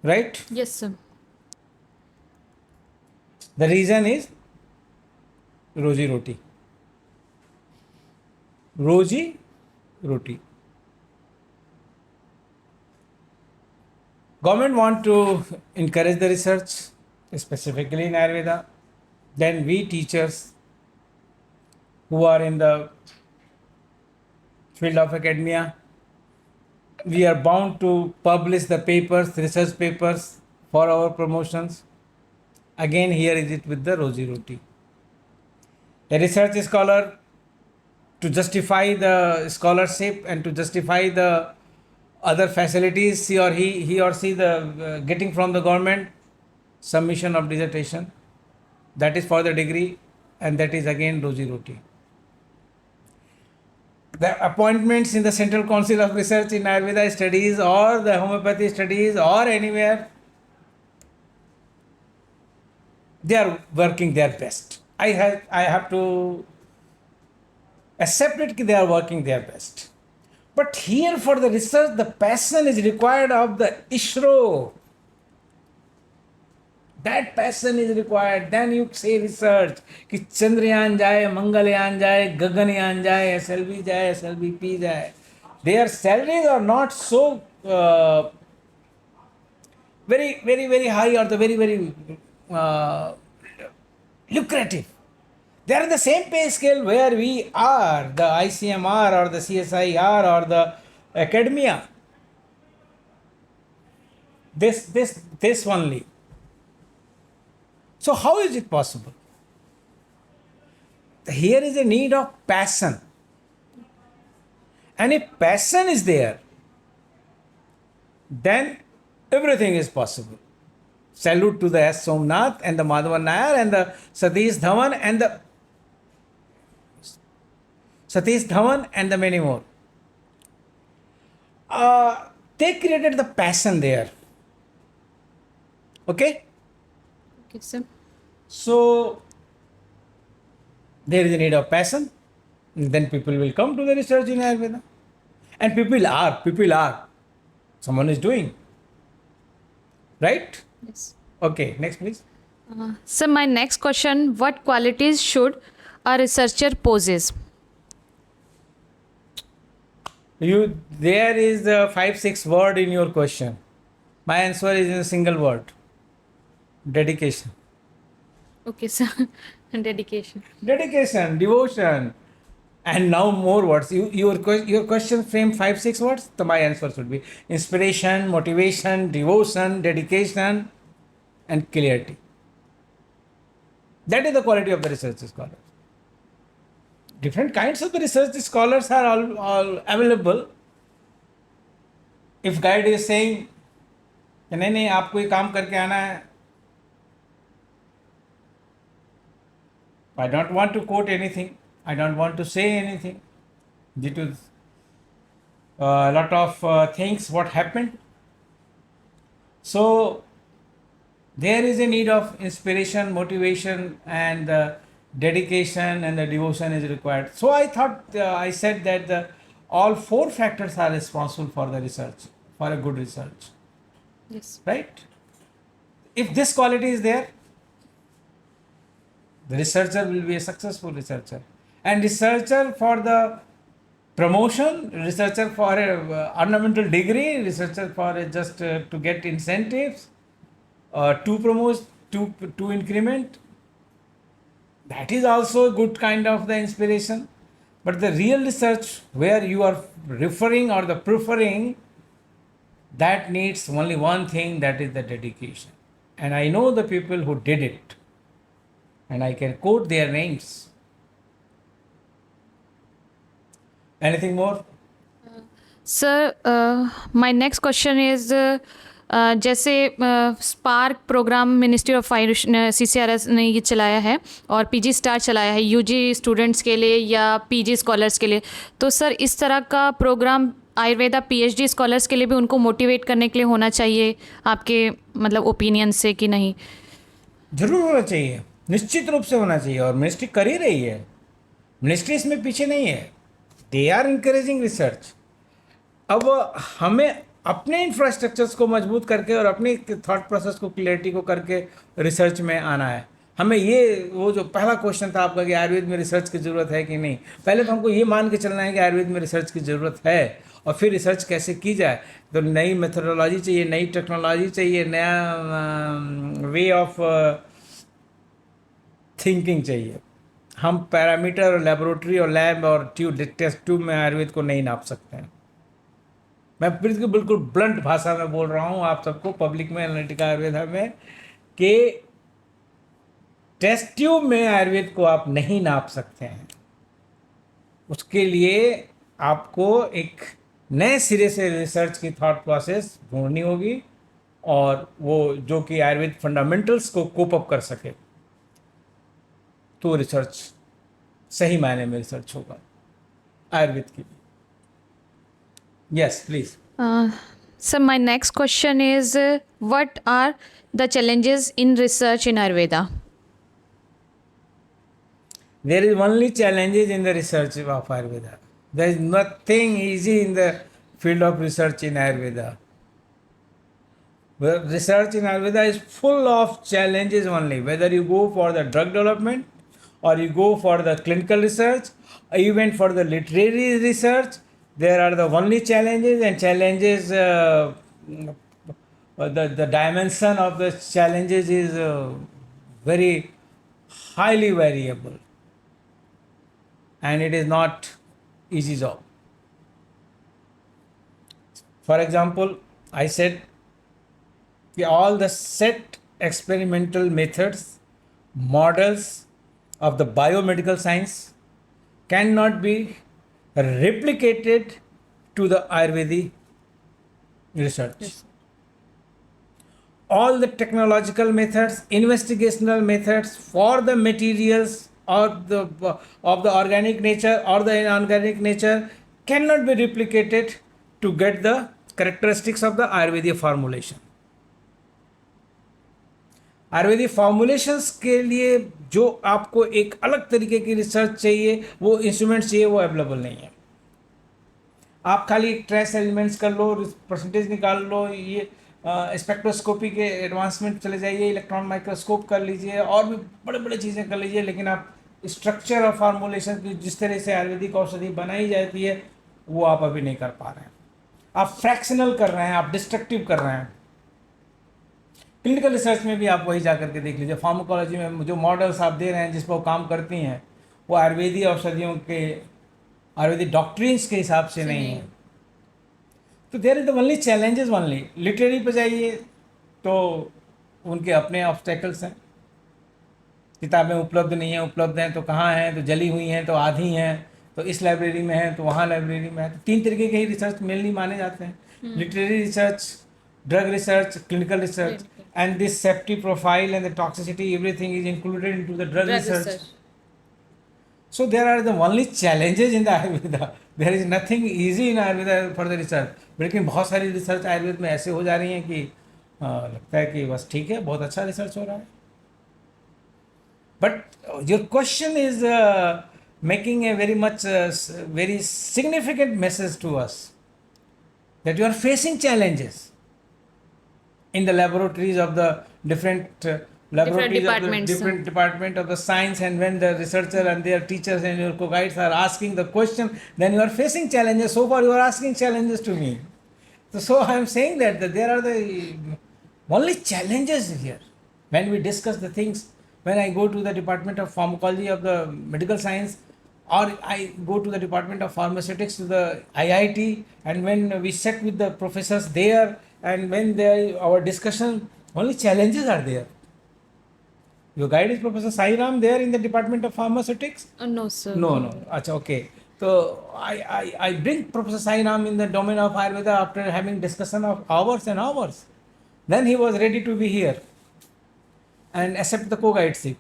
Right? Yes, sir. The reason is roji roti. Roji roti. Government want to encourage the research, specifically in Ayurveda. Then we teachers who are in the field of academia, we are bound to publish the papers, research papers for our promotions. Again, here is it with the rosy roti. A research scholar, to justify the scholarship and to justify the other facilities he or she the getting from the government, submission of dissertation, that is for the degree, and that is again rosy roti. The appointments in the Central Council of Research in Ayurveda studies or the homeopathy studies or anywhere, they are working their best. I have to accept it that they are working their best. But here for the research, the passion is required of the ISRO. That passion is required. Then you say research कि चंद्रयान जाए, मंगलयान जाए, गगनयान जाए, SLV जाए, SLVP जाए. Their salaries are not so very high or the very lucrative. They are in the same pay scale where we are, the ICMR or the CSIR or the academia. This only. So how is it possible? Here is a need of passion. And if passion is there, then everything is possible. Salute to the S. Somnath and the Madhavan Nair and the Satish Dhawan and the many more. They created the passion there. Okay? Okay, sir. So, there is a need of passion, then people will come to the research in Ayurveda. And people are. Someone is doing. Right? Yes. Okay, next please. So my next question, what qualities should a researcher possess? There is the 5-6 word in your question. My answer is in a single word. Dedication. Okay, sir. Dedication. Dedication, devotion. And now more words. Your question frame 5-6 words. So my answer should be inspiration, motivation, devotion, dedication, and clarity. That is the quality of the research scholar. Different kinds of the research scholars are all available. If guide is saying कि नहीं आपको ये काम करके आना है, I don't want to quote anything. I don't want to say anything due to a lot of things what happened. So there is a need of inspiration, motivation, and dedication and the devotion is required. So I thought, I said that all four factors are responsible for the research, for a good research, Yes. right? If this quality is there, the researcher will be a successful researcher. And researcher for the promotion, researcher for a ornamental degree, researcher for a just to get incentives, to promote, to increment, that is also a good kind of the inspiration. But the real research where you are referring or the preferring, that needs only one thing, that is the dedication. And I know the people who did it, and I can quote their names. Anything more? Sir my next question is जैसे spark programme ministry of fire CCRS ने ये चलाया है और PG star चलाया है UG students के लिए या पीजी स्कॉलर्स के लिए, तो सर इस तरह का प्रोग्राम आयुर्वेदा PhD स्कॉलर्स के लिए भी उनको मोटिवेट करने के लिए होना चाहिए आपके मतलब ओपिनियन से कि नहीं? जरूर होना चाहिए, निश्चित रूप से होना चाहिए, और मिनिस्ट्री कर ही रही है। मिनिस्ट्री इसमें पीछे नहीं है, दे आर इंकरेजिंग रिसर्च। अब हमें अपने इंफ्रास्ट्रक्चर्स को मजबूत करके और अपनी थॉट प्रोसेस को, क्लियरिटी को करके रिसर्च में आना है। हमें ये, वो जो पहला क्वेश्चन था आपका कि आयुर्वेद में रिसर्च की ज़रूरत है कि नहीं, पहले तो हमको ये मान के चलना है कि आयुर्वेद में रिसर्च की ज़रूरत है, और फिर रिसर्च कैसे की जाए। तो नई मेथोडोलॉजी चाहिए, नई टेक्नोलॉजी चाहिए, नया वे ऑफ थिंकिंग चाहिए। हम पैरामीटर और लेबोरेटरी और लैब और टेस्ट ट्यूब में आयुर्वेद को नहीं नाप सकते हैं। मैं बिल्कुल ब्लंट भाषा में बोल रहा हूँ आप सबको, पब्लिक में, एनालिटिकल आयुर्वेदा में, कि टेस्ट ट्यूब में आयुर्वेद को आप नहीं नाप सकते हैं। उसके लिए आपको एक नए सिरे से रिसर्च की थॉट प्रोसेस ढूंढनी होगी, और वो जो कि आयुर्वेद फंडामेंटल्स को कोप अप कर सके, तो रिसर्च सही मायने में रिसर्च होगा आयुर्वेद की। Yes please. Sir my next question is what are the challenges in research in Ayurveda? There is only challenges in the research of Ayurveda. There is nothing easy in the field of research in Ayurveda. Well, research in Ayurveda is full of challenges only. Whether you go for the drug development, or you go for the clinical research, or even for the literary research, there are the only challenges, and challenges, the dimension of the challenges is very highly variable. And it is not easy job. For example, I said all the set experimental methods, models of the biomedical science cannot be replicated to the Ayurvedic research. Yes. All the technological methods, investigational methods for the materials of the organic nature or the inorganic nature cannot be replicated to get the characteristics of the Ayurvedic formulation. Ayurvedic formulations के लिए जो आपको एक अलग तरीके की research चाहिए, वो इंस्ट्रूमेंट्स चाहिए, वो अवेलेबल नहीं है। आप खाली ट्रेस एलिमेंट्स कर लो, परसेंटेज निकाल लो, ये स्पेक्ट्रोस्कोपी के एडवांसमेंट चले जाइए, इलेक्ट्रॉन माइक्रोस्कोप कर लीजिए, और भी बड़े बड़े चीज़ें कर लीजिए, लेकिन आप स्ट्रक्चर और फार्मूलेशन की जिस तरह से आयुर्वेदिक औषधि बनाई जाती है, वो आप अभी नहीं कर पा रहे हैं। आप फ्रैक्शनल कर रहे हैं, आप डिस्ट्रक्टिव कर रहे हैं। क्लिनिकल रिसर्च में भी आप वही जा करके देख लीजिए, फार्माकोलॉजी में जो मॉडल्स आप दे रहे हैं, जिस पर वो काम करती हैं, वो आयुर्वेदिक औषधियों के, आयुर्वेदिक डॉक्ट्रिन्स के हिसाब से नहीं है। तो there is the only challenges only. Literary पे जाइए तो उनके अपने ऑब्स्टेकल्स हैं, किताबें उपलब्ध नहीं हैं, उपलब्ध हैं तो कहाँ हैं, तो जली हुई हैं, तो आधी हैं, तो इस लाइब्रेरी में है, तो वहाँ लाइब्रेरी में है। तो तीन तरीके के ही रिसर्च मेनली माने जाते हैं, literary research, drug research, clinical research, and this safety profile and the toxicity, everything is included into the drug research. So there are the only challenges in the Ayurveda. There is nothing easy in Ayurveda for the research. लेकिन बहुत सारी research Ayurveda में ऐसे हो जा रही हैं कि लगता है कि बस ठीक है, बहुत अच्छा रिसर्च हो रहा है। But your question is making a very much very significant message to us that you are facing challenges in the laboratories of the different Different laboratories of the departments. different department of the science, and when the researcher and their teachers and your co-guides are asking the question, then you are facing challenges. So far you are asking challenges to me. So I am saying that there are the only challenges here when we discuss the things. When I go to the department of pharmacology of the medical science, or I go to the department of pharmaceutics to the IIT, and when we sit with the professors there, and when there our discussion, only challenges are there. Your guide is Professor Sai Ram there in the department of pharmaceutics? No, sir. No. Acha, okay. So I bring Professor Sai Ram in the domain of Ayurveda after having discussion of hours and hours. Then he was ready to be here and accept the co-guideship.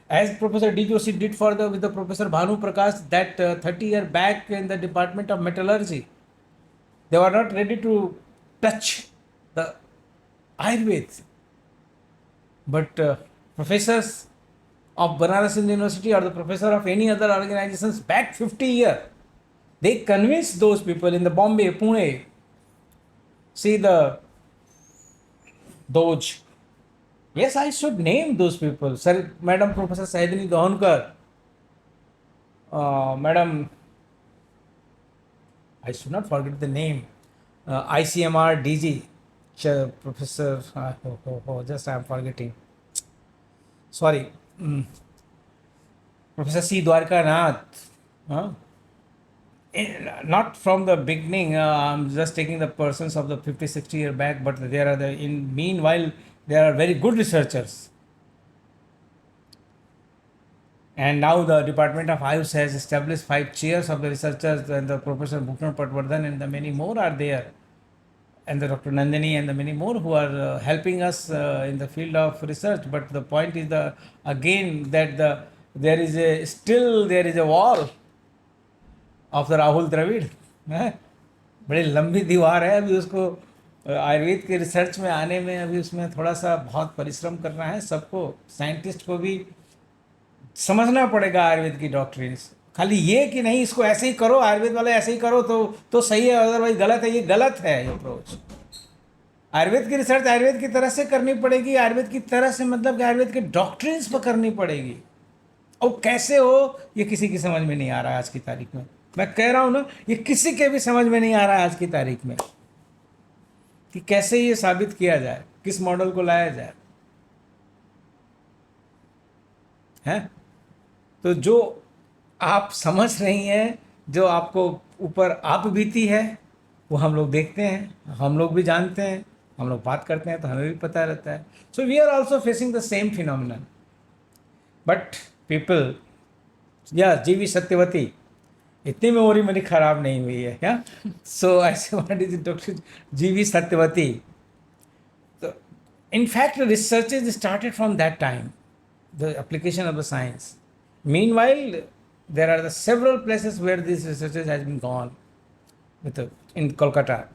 As Professor D. Joshi did for the with the Professor Bhanu Prakash that 30 years back in the department of metallurgy. They were not ready to touch the Ayurveda. But professors of Banaras Hind University or the professor of any other organizations back 50 years, they convinced those people in the Bombay, Pune, see the Doj. Yes, I should name those people. Sir, Madam Professor Saidini Dohankar, Madam, I should not forget the name, ICMR DG, Professor, just I am forgetting. Sorry, Professor C. Dwarka Nath. Not from the beginning, I'm just taking the persons of the 50, 60 year back, but there are meanwhile, there are very good researchers. And now the Department of Ayush has established 5 chairs of the researchers, and the Professor Bhukran Patwardhan and the many more are there. And the Dr. Nandini and the many more who are helping us in the field of research. But the point is again that there is a wall of the Rahul Dravid. बड़ी लंबी दीवार है, अभी उसको आयुर्वेद के research में आने में अभी उसमें थोड़ा सा बहुत परिश्रम करना है. सबको, साइंटिस्ट को भी समझना पड़ेगा आयुर्वेद की डॉक्ट्रिन्स. खाली ये कि नहीं इसको ऐसे ही करो, आयुर्वेद वाले ऐसे ही करो तो सही है, अदरवाइज गलत है. ये गलत है ये अप्रोच. आयुर्वेद की रिसर्च आयुर्वेद की तरह से करनी पड़ेगी. आयुर्वेद की तरह से मतलब कि आयुर्वेद के डॉक्ट्रिन्स पर करनी पड़ेगी. और कैसे हो ये किसी की समझ में नहीं आ रहा है आज की तारीख में. मैं कह रहा हूँ ना, ये किसी के भी समझ में नहीं आ रहा है आज की तारीख में कि कैसे ये साबित किया जाए, किस मॉडल को लाया जाए. हैं तो जो आप समझ रही हैं, जो आपको ऊपर आप बीती है, वो हम लोग देखते हैं, हम लोग भी जानते हैं, हम लोग बात करते हैं तो हमें भी पता रहता है. So we are also facing the same phenomenon. But people, या जीवी सत्यवती, इतनी मेमोरी मेरी खराब नहीं हुई है क्या. सो ऐसे व्हाट इज डॉक्टर जीवी सत्यवती. तो in fact research is started from that time, the application of the science. Meanwhile there are several places where this research has been gone, in Kolkata,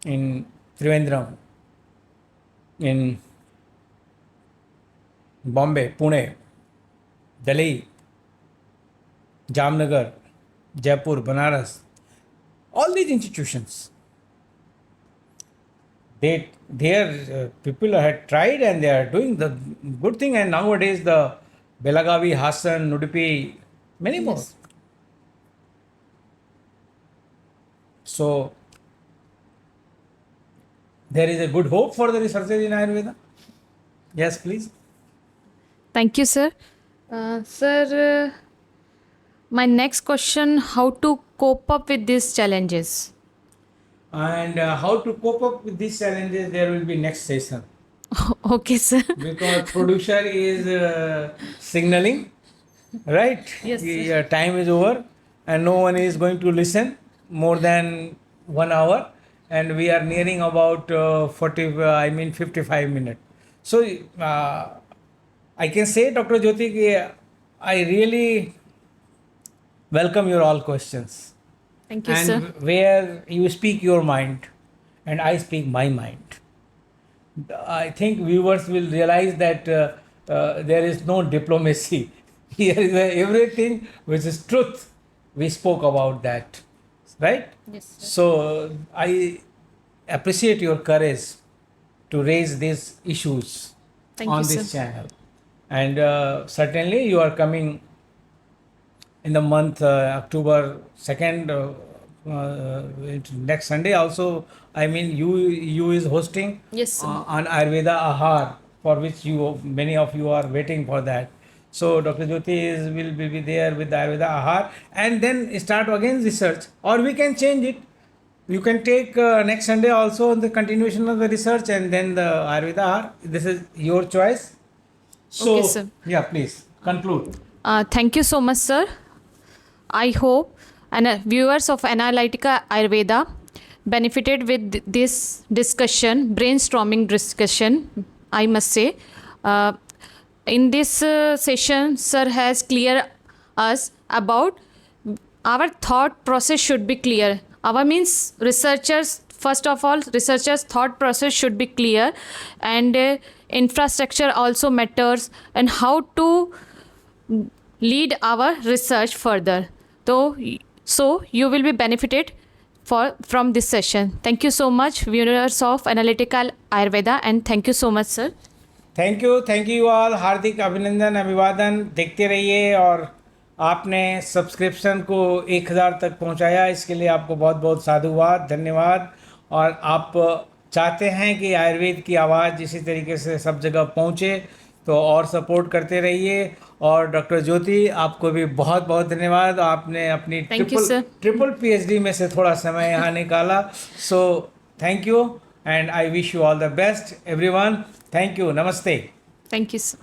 in Trivandrum, in Bombay, Pune, Delhi, Jamnagar, Jaipur, Banaras, all these institutions, their people had tried and they are doing the good thing. And nowadays the Belagavi, Hassan, Udupi, many more. Yes. So there is a good hope for the researchers in Ayurveda. Yes, please. Thank you, sir. Sir, my next question: how to cope up with these challenges? And how to cope up with these challenges, there will be next session. Okay, sir. Because producer is signaling, right? Yes, sir. Your time is over and no one is going to listen more than 1 hour, and we are nearing about 55 minutes. So I can say, Dr. Jyoti, I really welcome your all questions. Thank you, And sir. where you speak your mind and I speak my mind. I think viewers will realize that there is no diplomacy. Here is everything which is truth. We spoke about that, right? Yes, sir. So I appreciate your courage to raise these issues Thank on you, this sir. channel, and certainly you are coming in the month October 2nd, next Sunday also. I mean, you is hosting Yes, sir. on Ayurveda Ahar, for which you many of you are waiting for that. So Dr. Jyoti will be there with the Ayurveda Ahar, and then start again research, or we can change it. You can take next Sunday also the continuation of the research, and then the Ayurveda Ahar. This is your choice. So Okay, sir. yeah, please conclude. Thank you so much, sir. I hope viewers of Analytica Ayurveda benefited with this discussion, brainstorming discussion, I must say. Uh, in this session, sir has clear us about our thought process should be clear. Our means researchers, first of all, researchers' thought process should be clear, and infrastructure also matters, and how to lead our research further. So you will be benefited from this session. Thank you so much, viewers of Analytical Ayurveda, and thank you so much, sir. Thank you all, हार्दिक अभिनंदन, अभिवादन। देखते रहिए, और आपने subscription को 1000 तक पहुंचाया, इसके लिए आपको बहुत बहुत साधुवाद, धन्यवाद। और आप चाहते हैं कि आयुर्वेद की आवाज़ इसी तरीके से सब जगह पहुंचे, तो और सपोर्ट करते रहिए। और डॉक्टर ज्योति, आपको भी बहुत बहुत धन्यवाद, आपने अपनी Thank you, sir. Triple PhD में से थोड़ा समय यहाँ निकाला। So thank you, and I wish you all the best everyone. Thank you, नमस्ते। Thank you, sir.